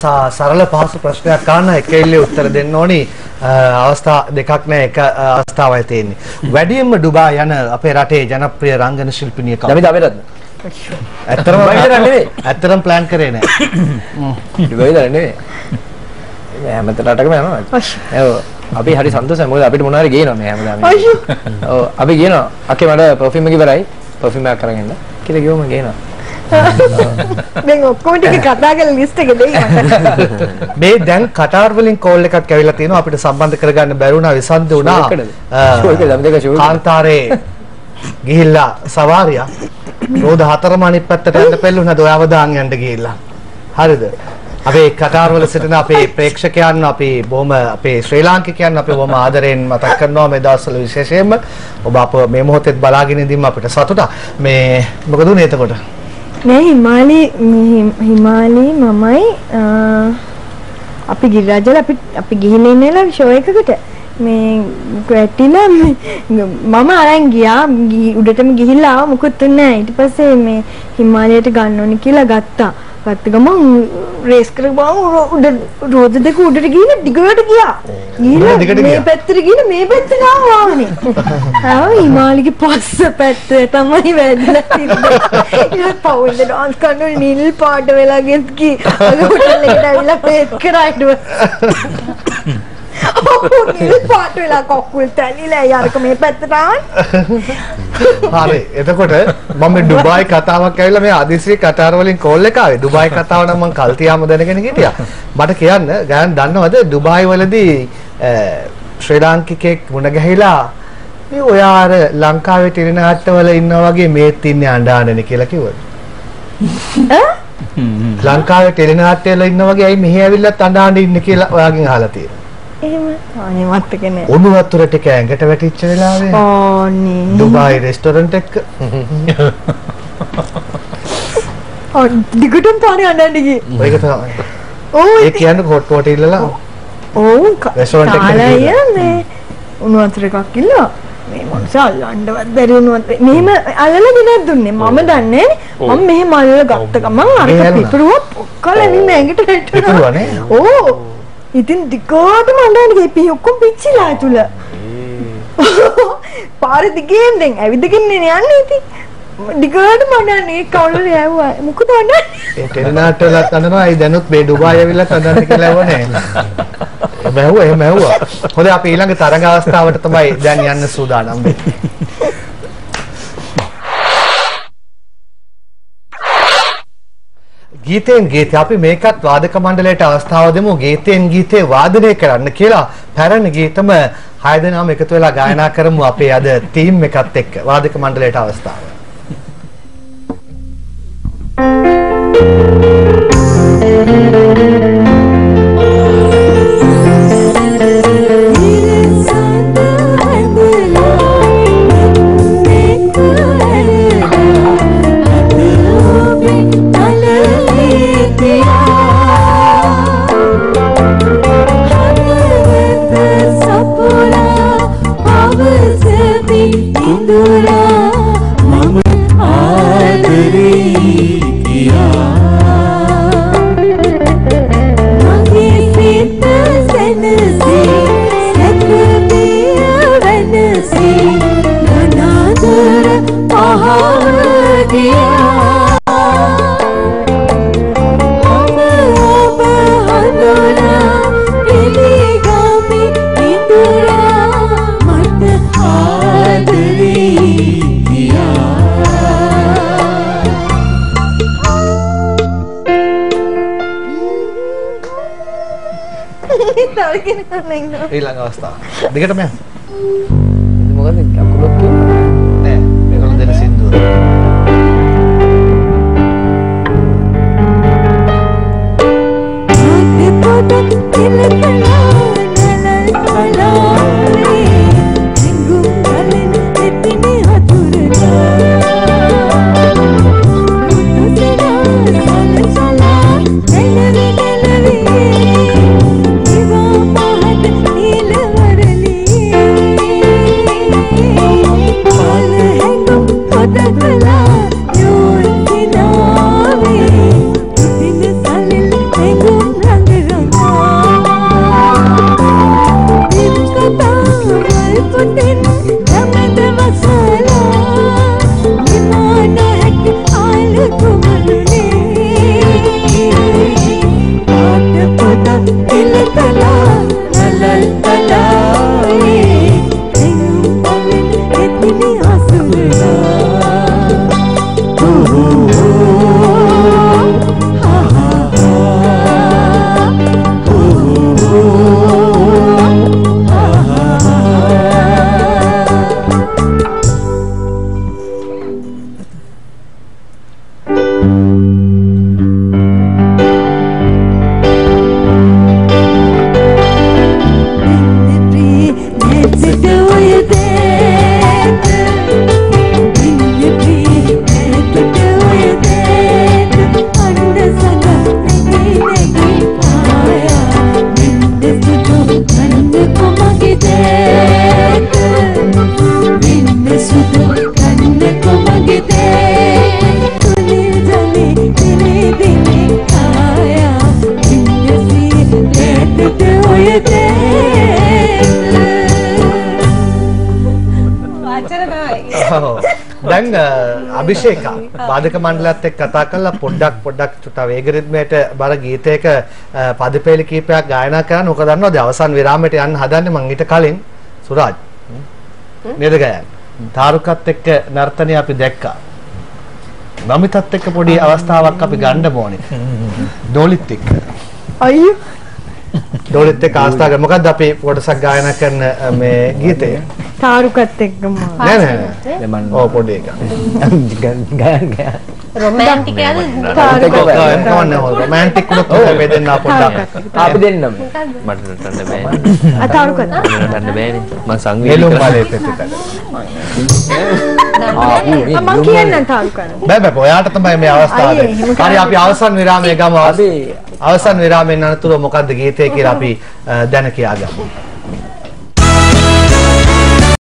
සරල පහසු ප්‍රශ්නයක් අහන්න එකෙල්ලේ උත්තර දෙන්න ඕනි අවස්ථා දෙකක් නෑ එක අවස්ථාවයි තියෙන්නේ. වැඩියෙන්ම ඩුබායි යන අපේ රටේ ජනප්‍රිය රංගන ශිල්පිනිය කවුද? දමිත අබේරත්න. ඇත්තටම ප්ලෑන් කරේ නෑ. ඩුබායි දන්නේ නෙවෙයි. මේ හැම රටකම යනවා. ඔව්. අපි හරි සන්තෝෂයි මොකද අපිට මොනවා හරි ගේනවා මේ හැමදාම. ඔව් අපි ගේනවා. අක්කේ මට පර්ෆියුම් එක ඉවරයි. පර්ෆියුම් එකක් අරන් එන්න. කියලා ගිහුවම ගේනවා. දැන් ඔක්කොම ටික කතා කරලා ලිස්ට් එක දෙයි මට. මේ දැන් කටාර් වලින් කෝල් එකක් ඇවිල්ලා තිනවා අපිට සම්බන්ධ කරගන්න බැරි වුණා විසන්ද වුණා. කාන්තාරේ ගිහිල්ලා සවාරිය රෝද 4ම අනිත් පැත්තට යන්න පෙළුණාද ඔයව දාන් යන්න ගිහිල්ලා. හරිද? අපේ කටාර් වල සිටින අපේ ප්‍රේක්ෂකයන් අපි බොහොම අපේ ශ්‍රී ලාංකිකයන් අපි බොහොම ආදරෙන් මතක් කරනවා මේ දවස්වල විශේෂයෙන්ම ඔබ අප මේ මොහොතේත් බලාගෙන ඉඳීම අපිට සතුටක්. මේ මොකද උනේ එතකොට? නෑ හිමාලි මමයි අපි ගිරාජල අපි ගිහින් ඉන්නේලා ෂෝ එකකට මේ ගැටිලා මම අරන් ගියා උඩටම ගිහිල්ලා ආව මොකුත් නැහැ ඊට පස්සේ මේ හිමාලයට ගන්න ඕනේ කියලා ගත්ත ගමන් රේස් කරගම උඩ රෝද දෙක උඩට ගිහින් දිගට ගියා මේ පැත්තට ගිහින් මේ පැත්තට ආවනේ හිමාලිගේ පස්ස පැත්ත තමයි වැදලා තිබ්බේ ඊට පවුල් ඩාන්ස් කරන නිල් පාට වෙලා ගෙත් කි අර හොටල් එකට ඇවිල්ලා පේත් කරා ඊට නිල් පාට වෙලා කොක්කුල් තැලිලා යාරක මේ පැත්තට හරි එතකොට මම ඩුබායි කතාවක් ඇවිල්ලා මේ ආදිසිය කටාර වලින් කෝල් එක ආවේ ඩුබායි කතාව නම් මම කල්තියාම දැනගෙන හිටියා මට කියන්න ගෑන් දන්නවද ඩුබායි වලදී ශ්‍රී ලාංකිකෙක් මුණ ගැහිලා මේ ඔයා අර ලංකාවේ ටෙලිනාට්‍ය වල ඉන්නා වගේ මේත් ඉන්නේ අඬානනේ කියලා කිව්වද ලංකාවේ ටෙලිනාට්‍ය වල ඉන්නා වගේ අයි මෙහි ඇවිල්ලා අඬාන ඉන්නේ කියලා ඔයාගෙන් අහලා තියෙනවා එහෙම අනේ මතක නෑ උණු වතුරට එක ඇඟට වැටිච්ච වෙලාවේ ඕනේ ඩුබායි රෙස්ටොරන්ට් එක දිගටම පාරේ අඬන්න ගියේ ඒක තමයි ඔව් ඒ කියන්නේ හොට් වෝටර් ඉල්ලලා ඔව් රෙස්ටොරන්ට් එකේ මේ උණු වතුර එකක් ඉල්ලුවා මේ මොනස අල්ලන්නවත් බැරි උණු වතුර මෙහෙම අල්ලලා ගෙනත් දුන්නේ මම දන්නේ මම මෙහෙම අල්ලලා ගත්ත ගමන් අර පිපුරුව පොක්කලා නින්න ඇඟට වැටුණා ඕ ඉතින් දිගටම අඬන්න ගියේ පී ඔක්කොම පිච්චිලා ඇතුළ. පාරේ දිගින් දැන් ඇවිදගෙන යන්නේ ඉතින්. දිගටම අඬන්නේ කවුරුද යවුවා. මොකද අඬන්නේ? ඒ ටෙලිනාට්‍යලත් අඬනවා. අයි දැනුත් මේ ඩුබායි ඇවිල්ලා අඬන්න කියලා වුණේ. එහෙම ඇහුවා. හොඳයි අපි ඊළඟ තරඟ අවස්ථාවට තමයි දැන් යන්න සූදානම් වෙන්නේ. ගීතෙන් ගීතේ අපි මේකත් වාදක මණ්ඩලයට අවස්ථාව දෙමු ගීතෙන් ගීතේ වාදනය කරන්න කියලා පැරණි ගීතම 6 දෙනාම එකතු වෙලා ගායනා කරමු අපේ අද ටීම් එකත් එක්ක වාදක මණ්ඩලයට අවස්ථාව. ඊළඟ අවස්ථාව. දෙකටම යන්න. මොකද අකුලක් කියන්නේ? නෑ මේගොල්ලෝ දෙන සින්දුව. Thank you. දැන් අභිෂේක වාදක මණ්ඩලයත් එක්ක කතා කරලා පොඩ්ඩක් චුට්ට වේග රිද්මයට බර ගීතයක පදපේලි කීපයක් ගායනා කරන්න. ඔක දන්නවද අවසන් විරාමයට යන්න හදන්නේ මං ඊට කලින් සුරාජ් නේද ගයන් තාරුකත් එක්ක නර්තනය අපි දැක්කා. නමිතත් එක්ක පොඩි අවස්ථාවක් අපි ගන්න ඕනේ. ඩෝලිත් එක්ක. අයියෝ. ඩෝලිත් එක්ක අවස්ථාවක් මොකද්ද අපි කොටසක් ගායනා කරන මේ ගීතය? තාරුකත් එක්කම. නෑ මම ඔව් පොඩි එක. ගයන් රොමැන්ටික් යන රොමැන්ටික් උනත් මේ දෙන්න පොඩ්ඩක් අපි දෙන්නම මට නටන්න බෑ. තාරුකත්. නටන්න බෑනේ. මම නෙළුම් සංවේදීක. බලේ පෙත්තට. මම කියන්නම් තාරුකන. බෑ ඔයාට තමයි මේ අවස්ථාව දෙන්නේ. හරි අපි අවසන් විරාමයේ ගමු. අවසන් විරාමයෙන් අනතුරු මොකද්ද ගීතය කියලා අපි දැන කියාගමු.